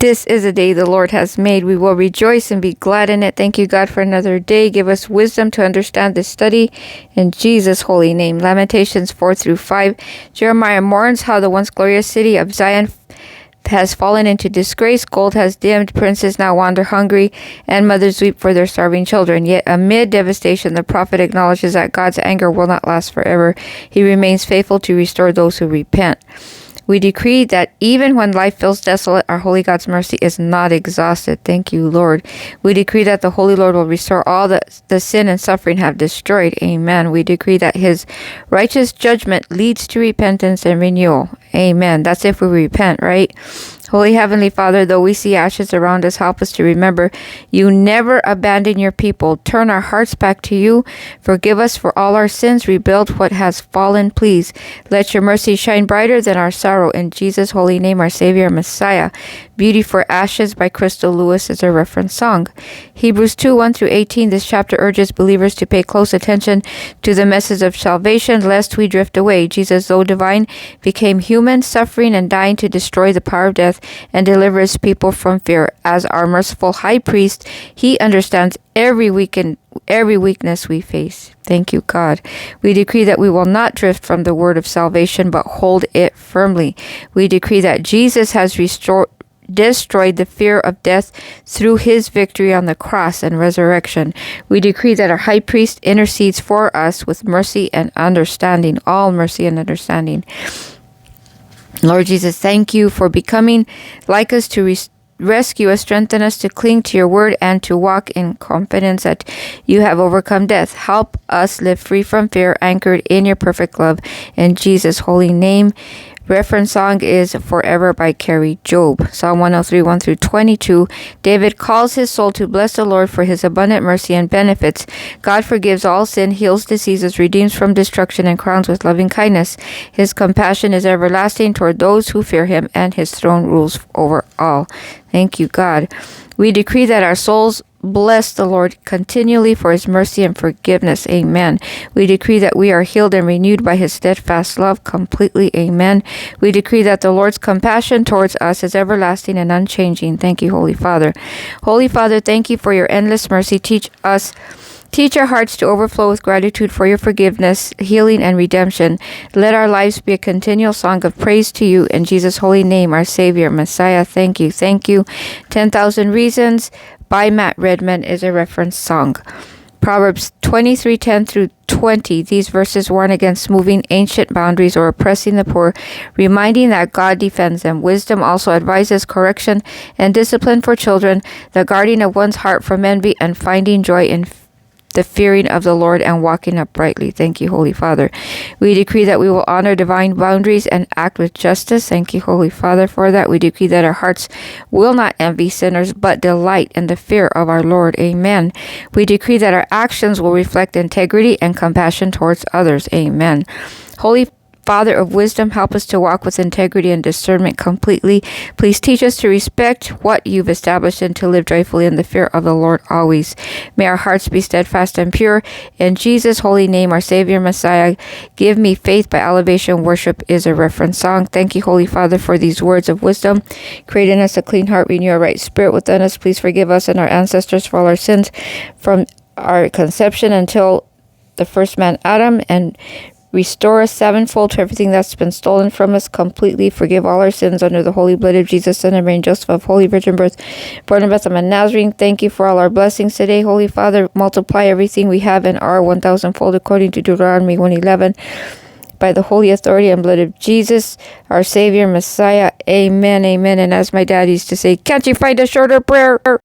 This is a day the Lord has made. We will rejoice and be glad in it. Thank you, God, for another day. Give us wisdom to understand this study in Jesus' holy name. Lamentations 4-5. Jeremiah mourns how the once glorious city of Zion has fallen into disgrace. Gold has dimmed, princes now wander hungry, and mothers weep for their starving children. Yet amid devastation, the prophet acknowledges that God's anger will not last forever. He remains faithful to restore those who repent. We decree that even when life feels desolate, our holy God's mercy is not exhausted. Thank you, Lord. We decree that the Holy Lord will restore all that the sin and suffering have destroyed. Amen. We decree that his righteous judgment leads to repentance and renewal. Amen. That's if we repent, right? Holy Heavenly Father, though we see ashes around us, help us to remember you never abandon your people. Turn our hearts back to you. Forgive us for all our sins. Rebuild what has fallen, please. Let your mercy shine brighter than our sorrow. In Jesus' holy name, our Savior and Messiah. Beauty for Ashes by Crystal Lewis is a reference song. Hebrews 2:1-18. This chapter urges believers to pay close attention to the message of salvation, lest we drift away. Jesus, though divine, became human, suffering and dying to destroy the power of death and deliver his people from fear. As our merciful high priest, he understands every weakness we face. Thank you, God. We decree that we will not drift from the word of salvation, but hold it firmly. We decree that Jesus has destroyed the fear of death through his victory on the cross and resurrection. We decree that our high priest intercedes for us with mercy and understanding, all mercy and understanding. Lord Jesus, thank you for becoming like us to rescue us, strengthen us to cling to your word and to walk in confidence that you have overcome death. Help us live free from fear, anchored in your perfect love. In Jesus' holy name. Reference song is Forever by Carrie Job. Psalm 103, 1-22. David calls his soul to bless the Lord for his abundant mercy and benefits. God forgives all sin, heals diseases, redeems from destruction, and crowns with loving kindness. His compassion is everlasting toward those who fear him, and his throne rules over all. Thank you, God. We decree that our souls bless the Lord continually for his mercy and forgiveness. Amen. We decree that we are healed and renewed by his steadfast love completely. Amen. We decree that the Lord's compassion towards us is everlasting and unchanging. Thank you, Holy Father. Holy Father, thank you for your endless mercy. Teach our hearts to overflow with gratitude for your forgiveness, healing, and redemption. Let our lives be a continual song of praise to you. In Jesus' holy name, our Savior, Messiah, thank you. Thank you. 10,000 Reasons by Matt Redman is a reference song. Proverbs 23:10-20. These verses warn against moving ancient boundaries or oppressing the poor, reminding that God defends them. Wisdom also advises correction and discipline for children, the guarding of one's heart from envy, and finding joy in the fearing of the Lord and walking uprightly. Thank you, Holy Father. We decree that we will honor divine boundaries and act with justice. Thank you, Holy Father, for that. We decree that our hearts will not envy sinners, but delight in the fear of our Lord. Amen. We decree that our actions will reflect integrity and compassion towards others. Amen. Holy Father of wisdom, help us to walk with integrity and discernment completely. Please teach us to respect what you've established and to live joyfully in the fear of the Lord always. May our hearts be steadfast and pure. In Jesus' holy name, our Savior, Messiah, Give Me Faith by Elevation Worship is a reference song. Thank you, Holy Father, for these words of wisdom. Create in us a clean heart, renew a right spirit within us. Please forgive us and our ancestors for all our sins from our conception until the first man, Adam, and restore us sevenfold to everything that's been stolen from us completely. Forgive all our sins under the holy blood of Jesus, Son of Mary, Joseph of Holy Virgin Birth, born of Bethlehem and Nazarene. Thank you for all our blessings today, Holy Father. Multiply everything we have and are 1,000-fold according to Deuteronomy 1:11. By the holy authority and blood of Jesus, our Savior, Messiah. Amen, amen. And as my dad used to say, can't you find a shorter prayer?